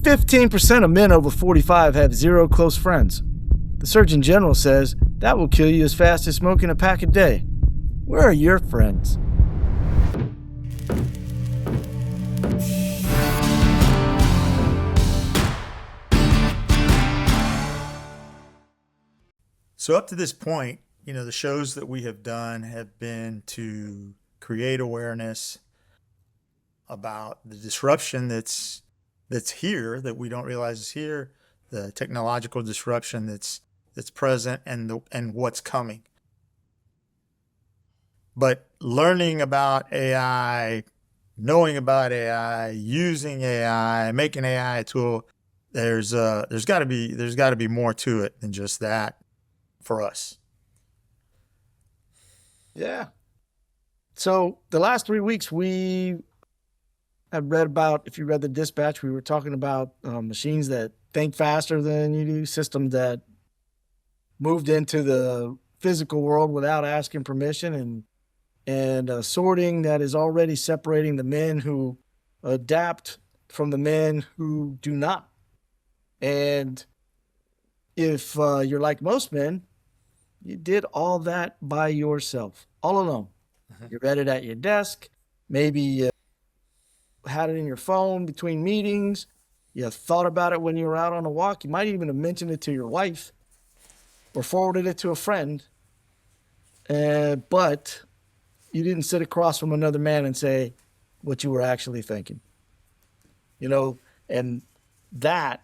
15% of men over 45 have zero close friends. The Surgeon General says that will kill you as fast as smoking a pack a day. Where are your friends? So up to this point, the shows that we have done have been to create awareness about the disruption that's here that we don't realize is here, the technological disruption that's present, and what's coming. But learning about AI, knowing about AI, using AI, making AI a tool, there's got to be more to it than just that for us. Yeah. So the last 3 weeks we have read about, if you read the dispatch, we were talking about machines that think faster than you do, systems that moved into the physical world without asking permission, and sorting that is already separating the men who adapt from the men who do not. And if you're like most men, you did all that by yourself, all alone. You read it at your desk. Maybe you had it in your phone between meetings. You thought about it when you were out on a walk. You might even have mentioned it to your wife or forwarded it to a friend. But you didn't sit across from another man and say what you were actually thinking. And that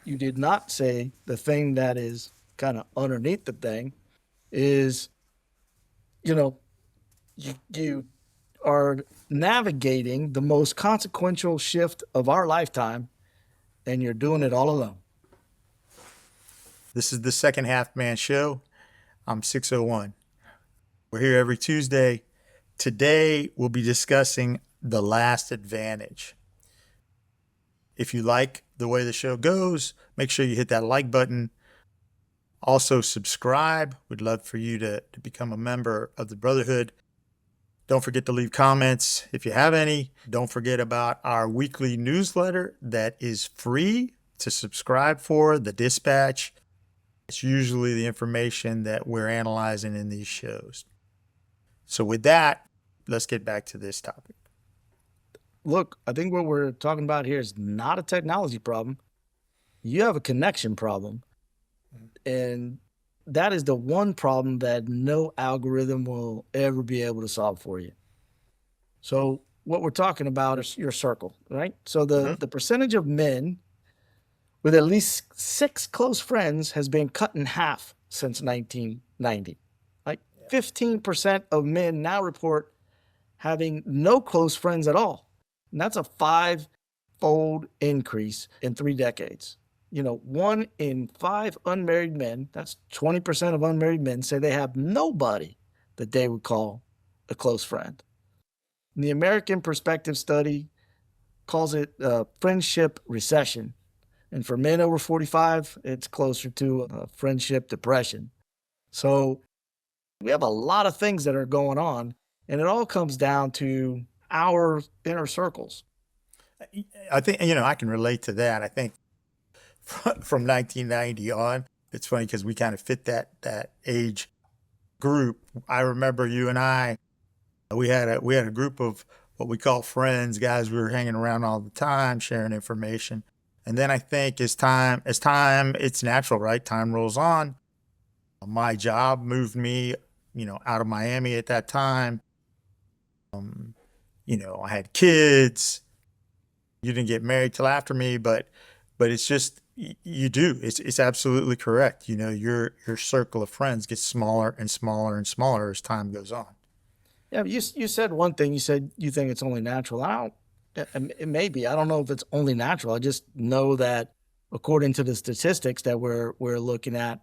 you did not say the thing that is kind of underneath the thing is, you are navigating the most consequential shift of our lifetime, and you're doing it all alone. This is the Second Half Man Show. I'm 601. We're here every Tuesday. Today, we'll be discussing The Last Advantage. If you like the way the show goes, make sure you hit that like button. Also, subscribe. We'd love for you to become a member of the Brotherhood. Don't forget to leave comments if you have any. Don't forget about our weekly newsletter that is free to subscribe for, the Dispatch. It's usually the information that we're analyzing in these shows. So with that, let's get back to this topic. Look, I think what we're talking about here is not a technology problem. You have a connection problem. And that is the one problem that no algorithm will ever be able to solve for you. So what we're talking about is your circle, right? So the percentage of men with at least 6 close friends has been cut in half since 1990. Like 15% of men now report having no close friends at all. And that's a 5-fold increase in 3 decades. 1 in 5 unmarried men, that's 20% of unmarried men, say they have nobody that they would call a close friend. And the American Perspective Study calls it friendship recession. And for men over 45, it's closer to friendship depression. So we have a lot of things that are going on, and it all comes down to our inner circles. I think, I can relate to that. I think from 1990 on, it's funny because we kind of fit that age group. I remember you and I, we had a group of what we call friends, guys we were hanging around all the time, sharing information. And then I think as time, it's natural, right? Time rolls on. My job moved me, out of Miami at that time. I had kids. You didn't get married till after me, but it's just, you do. It's absolutely correct. Your circle of friends gets smaller and smaller and smaller as time goes on. Yeah, you said one thing. You said you think it's only natural. It may be. I don't know if it's only natural. I just know that according to the statistics that we're looking at,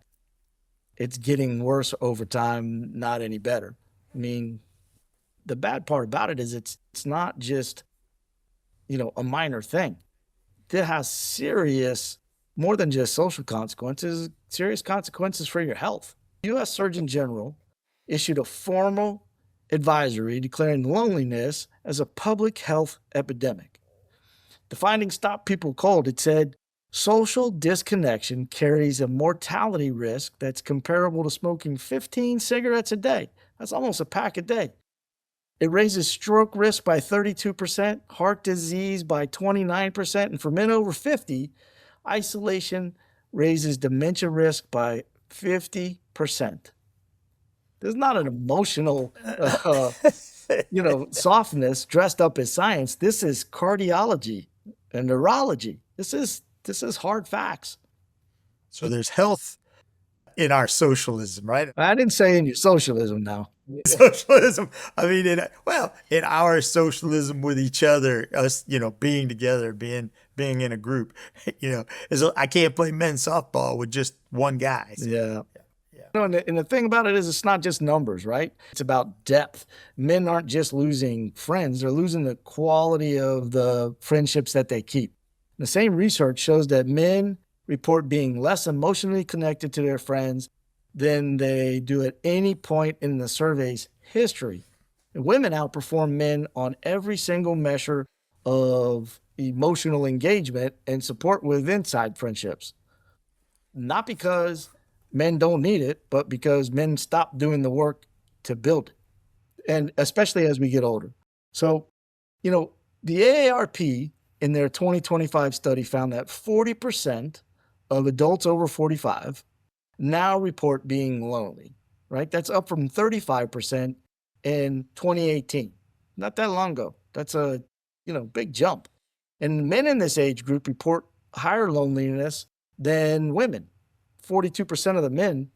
it's getting worse over time, not any better. I mean, the bad part about it is it's not just, a minor thing. It has serious, more than just social consequences, serious consequences for your health. U.S. Surgeon General issued a formal advisory declaring loneliness as a public health epidemic. The findings stopped people cold. It said social disconnection carries a mortality risk that's comparable to smoking 15 cigarettes a day. That's almost a pack a day. It raises stroke risk by 32%, heart disease by 29%, and for men over 50, isolation raises dementia risk by 50%. There's not an emotional, softness dressed up as science. This is cardiology and neurology. This is hard facts. So there's health in our socialism, right? I didn't say in your socialism now. Socialism. I mean, in our socialism with each other, us, being together, being in a group, I can't play men's softball with just one guy. So, yeah. And the thing about it is it's not just numbers, right? It's about depth. Men aren't just losing friends, they're losing the quality of the friendships that they keep. The same research shows that men report being less emotionally connected to their friends than they do at any point in the survey's history. And women outperform men on every single measure of emotional engagement and support with inside friendships. Not because men don't need it, but because men stop doing the work to build it, and especially as we get older. So, the AARP in their 2025 study found that 40% of adults over 45 now report being lonely, right? That's up from 35% in 2018. Not that long ago. That's a, big jump. And men in this age group report higher loneliness than women. 42% of the men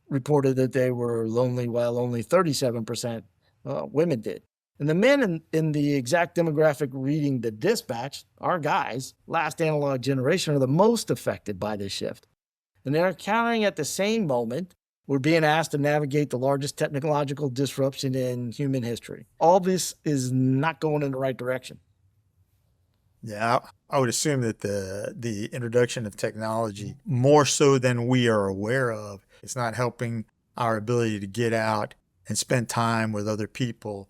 reported that they were lonely, while only 37% women did. And the men in the exact demographic reading the dispatch, our guys, last analog generation, are the most affected by this shift. And they're encountering at the same moment, we're being asked to navigate the largest technological disruption in human history. All this is not going in the right direction. Yeah, I would assume that the introduction of technology, more so than we are aware of, it's not helping our ability to get out and spend time with other people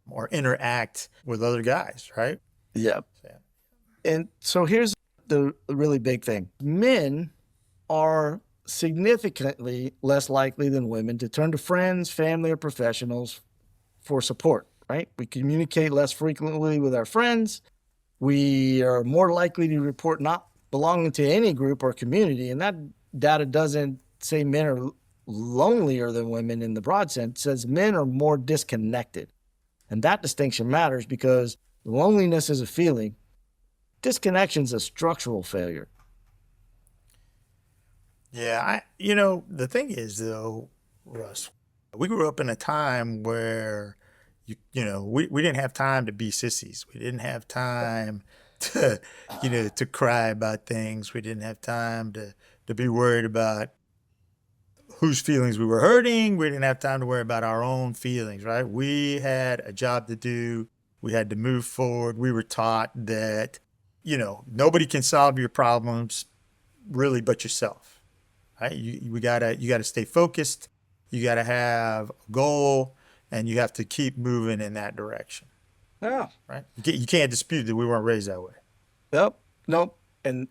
or interact with other guys, right? Yeah. And so here's the really big thing. Men are significantly less likely than women to turn to friends, family, or professionals for support, right? We communicate less frequently with our friends. We are more likely to report not belonging to any group or community. And that data doesn't say men are lonelier than women in the broad sense. It says men are more disconnected. And that distinction matters because loneliness is a feeling. Disconnection is a structural failure. Yeah, the thing is though, Russ, we grew up in a time where we didn't have time to be sissies. We didn't have time to to cry about things. We didn't have time to be worried about whose feelings we were hurting. We didn't have time to worry about our own feelings, right? We had a job to do. We had to move forward. We were taught that nobody can solve your problems really but yourself, right? You gotta stay focused. You gotta have a goal, and you have to keep moving in that direction. Yeah. Right? You can't dispute that we weren't raised that way. Nope. And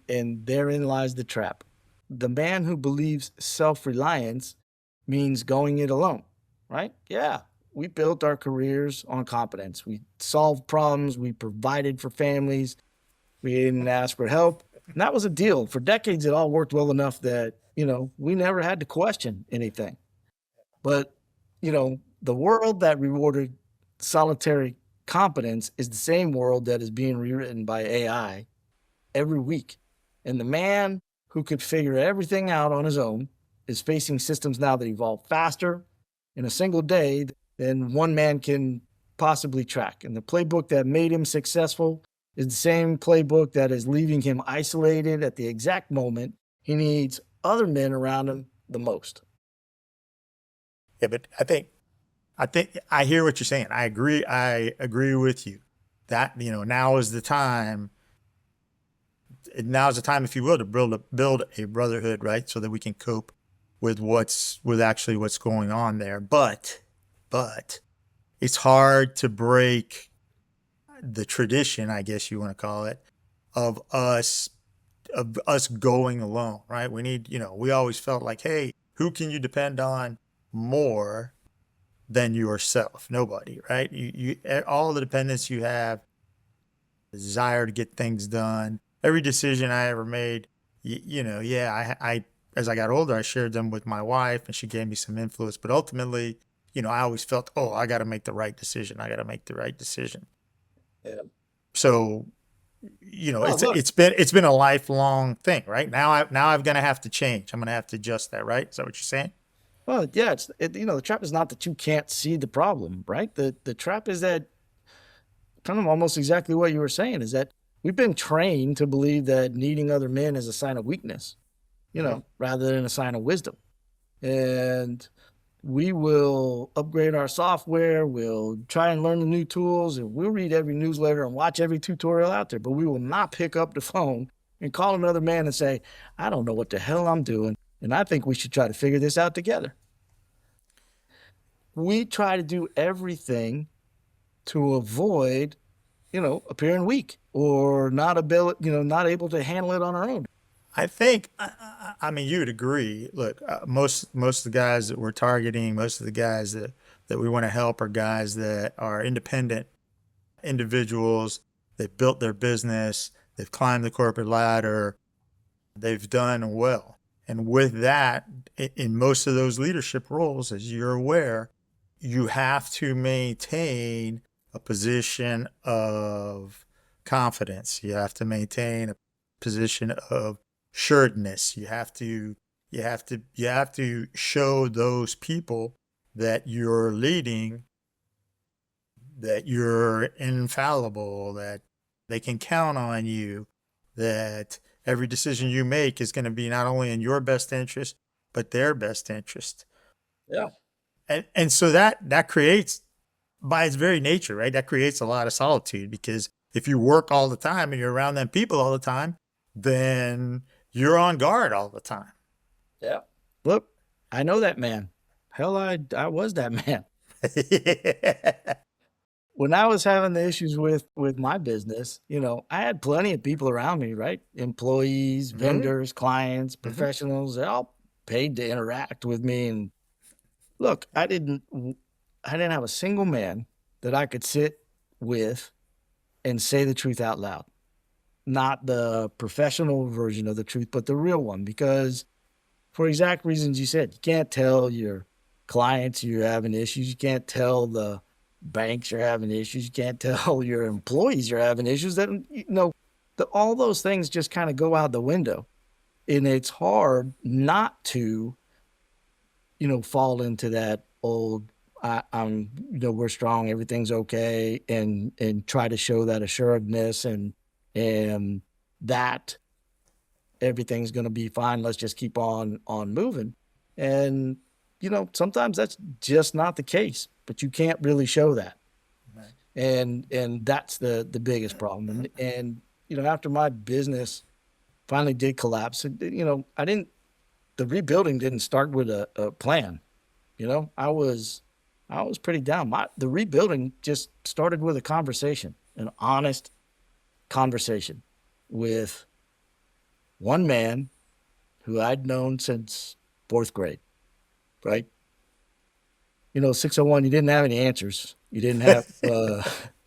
therein lies the trap. The man who believes self-reliance means going it alone, right? Yeah. We built our careers on competence. We solved problems. We provided for families. We didn't ask for help. And that was a deal. For decades, it all worked well enough that, we never had to question anything. But, the world that rewarded solitary competence is the same world that is being rewritten by AI every week. And the man who could figure everything out on his own is facing systems now that evolve faster in a single day than one man can possibly track. And the playbook that made him successful is the same playbook that is leaving him isolated at the exact moment he needs other men around him the most. Yeah, but I think I hear what you're saying. I agree with you. That now is the time. Now is the time, if you will, to build a brotherhood, right? So that we can cope with what's going on there. But it's hard to break the tradition, I guess you want to call it, of us going alone, right? We need, we always felt like, hey, who can you depend on more than yourself? Nobody, right? All the dependence you have, the desire to get things done. Every decision I ever made, yeah, I as I got older, I shared them with my wife, and she gave me some influence. But ultimately, I always felt, oh, I got to make the right decision. I got to make the right decision. Yeah. So, Oh, look. it's been a lifelong thing, right? Now I'm gonna have to change. I'm gonna have to adjust that, right? Is that what you're saying? Well, yeah. The trap is not that you can't see the problem, right? The trap is that kind of almost exactly what you were saying is that we've been trained to believe that needing other men is a sign of weakness, rather than a sign of wisdom. And we will upgrade our software, we'll try and learn the new tools, and we'll read every newsletter and watch every tutorial out there, but we will not pick up the phone and call another man and say, I don't know what the hell I'm doing, and I think we should try to figure this out together. We try to do everything to avoid, appearing weak or not not able to handle it on our own. I think, I mean, you would agree. Look, most of the guys that we're targeting, most of the guys that we want to help are guys that are independent individuals. They've built their business, they've climbed the corporate ladder, they've done well. And with that, in most of those leadership roles, as you're aware, you have to maintain a position of confidence. You have to maintain a position of assuredness. You have to show those people that you're leading, that you're infallible, that they can count on you, that every decision you make is going to be not only in your best interest, but their best interest. Yeah. And so that creates, by its very nature, right? That creates a lot of solitude, because if you work all the time and you're around them people all the time, then you're on guard all the time. Yeah. Look, I know that man. Hell, I was that man. When I was having the issues with my business, I had plenty of people around me, right? Employees, vendors, clients, professionals, they all paid to interact with me. And look, I didn't have a single man that I could sit with and say the truth out loud. Not the professional version of the truth, but the real one. Because for exact reasons you said, you can't tell your clients you're having issues. You can't tell the banks you're having issues. You can't tell your employees you're having issues. That all those things just kind of go out the window, and it's hard not to fall into that old I'm we're strong, everything's okay, and try to show that assuredness and that everything's going to be fine. Let's just keep on moving. And sometimes that's just not the case, but you can't really show that. Right. And that's the biggest problem. And after my business finally did collapse, the rebuilding didn't start with a plan. I was pretty down. The rebuilding just started with a conversation, an honest conversation with one man who I'd known since fourth grade, right? 601, you didn't have any answers. You didn't have,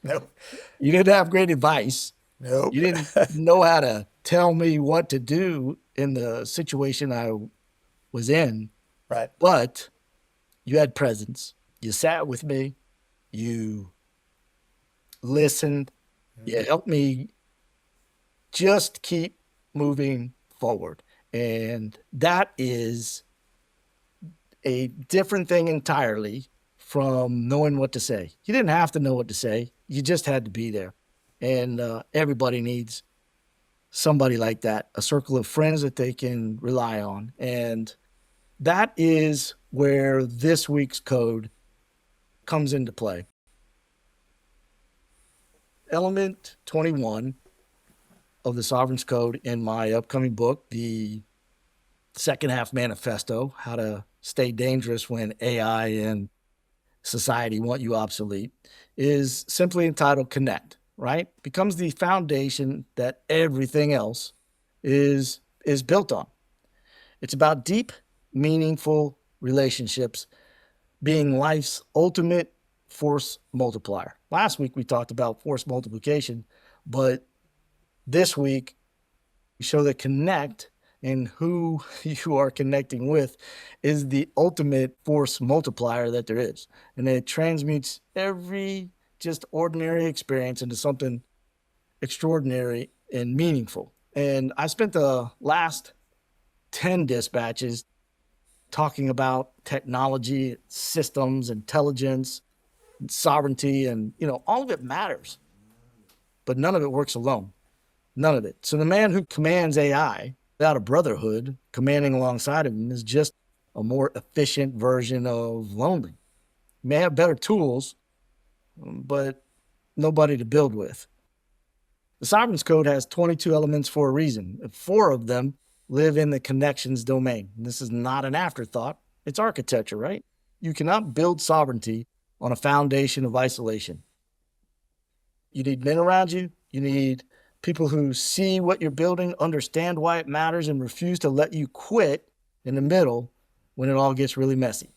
Nope. You didn't have great advice. Nope. You didn't know how to tell me what to do in the situation I was in. Right. But you had presence. You sat with me. You listened. You helped me just keep moving forward. And that is a different thing entirely from knowing what to say. You didn't have to know what to say. You just had to be there. And everybody needs somebody like that, a circle of friends that they can rely on. And that is where this week's code comes into play. Element 21 of the Sovereign's Code in my upcoming book, the second half manifesto, how to stay dangerous when AI and society want you obsolete, is simply entitled Connect. right? Becomes the foundation that everything else is built on. It's about deep, meaningful relationships being life's ultimate force multiplier. Last week we talked about force multiplication, but this week we show that connect and who you are connecting with is the ultimate force multiplier that there is. And it transmutes every just ordinary experience into something extraordinary and meaningful. And I spent the last 10 dispatches talking about technology, systems, intelligence, sovereignty, and all of it matters, but none of it works alone. None of it. So the man who commands AI without a brotherhood commanding alongside of him is just a more efficient version of lonely. He may have better tools, but nobody to build with. The sovereign's code has 22 elements for a reason. 4 of them live in the connections domain. And this is not an afterthought. It's architecture, right? You cannot build sovereignty on a foundation of isolation. You need men around you. You need people who see what you're building, understand why it matters, and refuse to let you quit in the middle when it all gets really messy.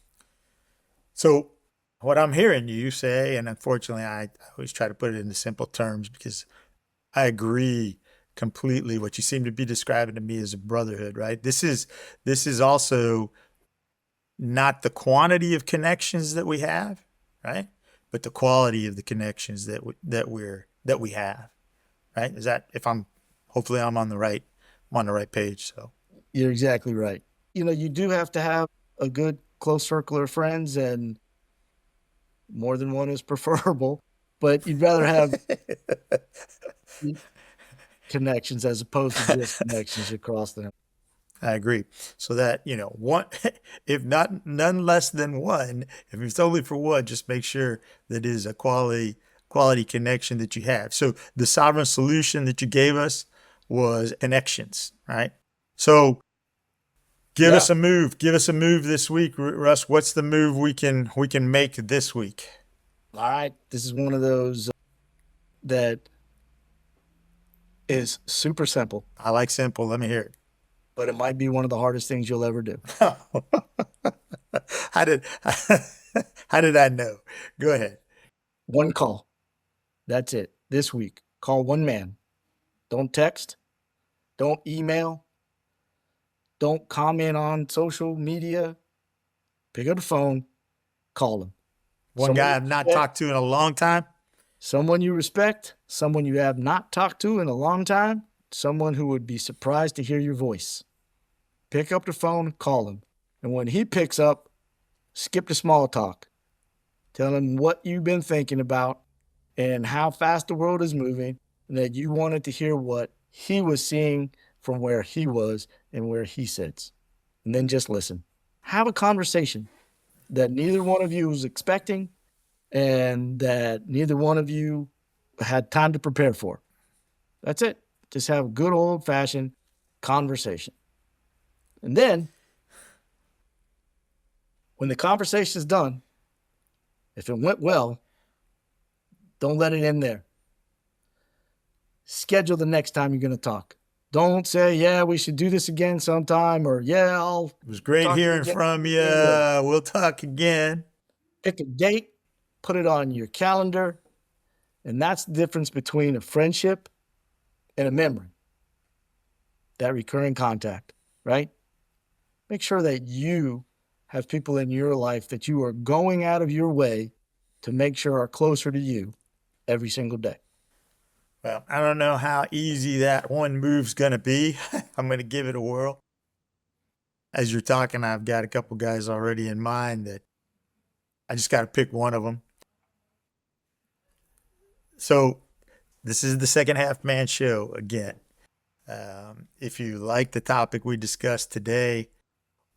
So, what I'm hearing you say, and unfortunately, I always try to put it into simple terms because I agree completely. What you seem to be describing to me is a brotherhood, right? This is also not the quantity of connections that we have, right? But the quality of the connections that we have, right? Is that if I'm hopefully I'm on the right page. So You're exactly right. You do have to have a good close circle of friends, and more than one is preferable, but you'd rather have connections as opposed to just connections across them. I agree. So that, one, if not none less than one, if it's only for one, just make sure that it is a quality connection that you have. So the sovereign solution that you gave us was connections, right? So give Yeah. us a move. Give us a move this week, Russ. What's the move we can make this week? All right. This is one of those that is super simple, I like simple. Let me hear but it might be one of the hardest things you'll ever do. it. how did how did I know? Go ahead. One call. That's it. This week, call one man. Don't text. Don't email. Don't comment on social media. Pick up the phone. Call him. One Someone guy you I've not respect. talked to in a long time. Someone you respect. Someone you have not talked to in a long time. Someone who would be surprised to hear your voice. Pick up the phone. Call him. And when he picks up, skip the small talk. Tell him what you've been thinking about and how fast the world is moving, and that you wanted to hear what he was seeing from where he was and where he sits. And then just listen. Have a conversation that neither one of you was expecting and that neither one of you had time to prepare for. That's it. Just have a good old fashioned conversation. And then when the conversation is done, if it went well, don't let it end there. Schedule the next time you're going to talk. Don't say, yeah, we should do this again sometime, or yeah, I'll It was great talk to you hearing again. from you. Yeah. We'll talk again. Pick a date, put it on your calendar, and that's the difference between a friendship and a memory. That recurring contact, right? Make sure that you have people in your life that you are going out of your way to make sure are closer to you every single day. Well, I don't know how easy that one move's going to be. I'm going to give it a whirl. As you're talking, I've got a couple guys already in mind that I just got to pick one of them. So this is the second half man show again. If you like the topic we discussed today,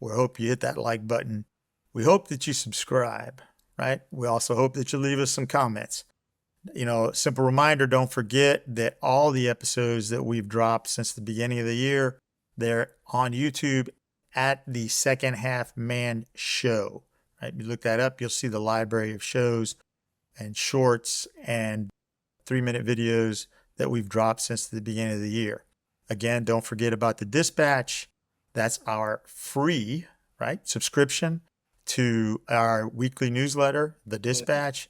we hope you hit that like button. We hope that you subscribe, right? We also hope that you leave us some comments. Simple reminder, don't forget that all the episodes that we've dropped since the beginning of the year, they're on YouTube at the Second Half Man Show. Right? You look that up, you'll see the library of shows and shorts and 3-minute videos that we've dropped since the beginning of the year. Again, don't forget about the dispatch. That's our free, right, subscription to our weekly newsletter, the dispatch.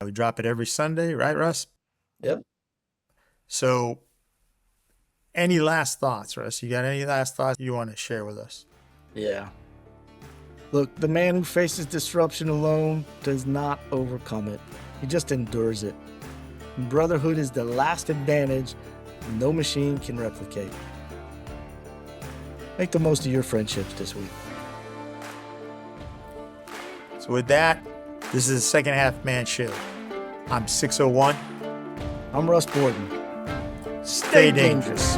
We drop it every Sunday, right, Russ? Yep. So any last thoughts, Russ? You got any last thoughts you want to share with us? Yeah. Look, the man who faces disruption alone does not overcome it. He just endures it. Brotherhood is the last advantage no machine can replicate. Make the most of your friendships this week. So with that, this is the Second Half Man Show. I'm 601. I'm Russ Borden. Stay dangerous.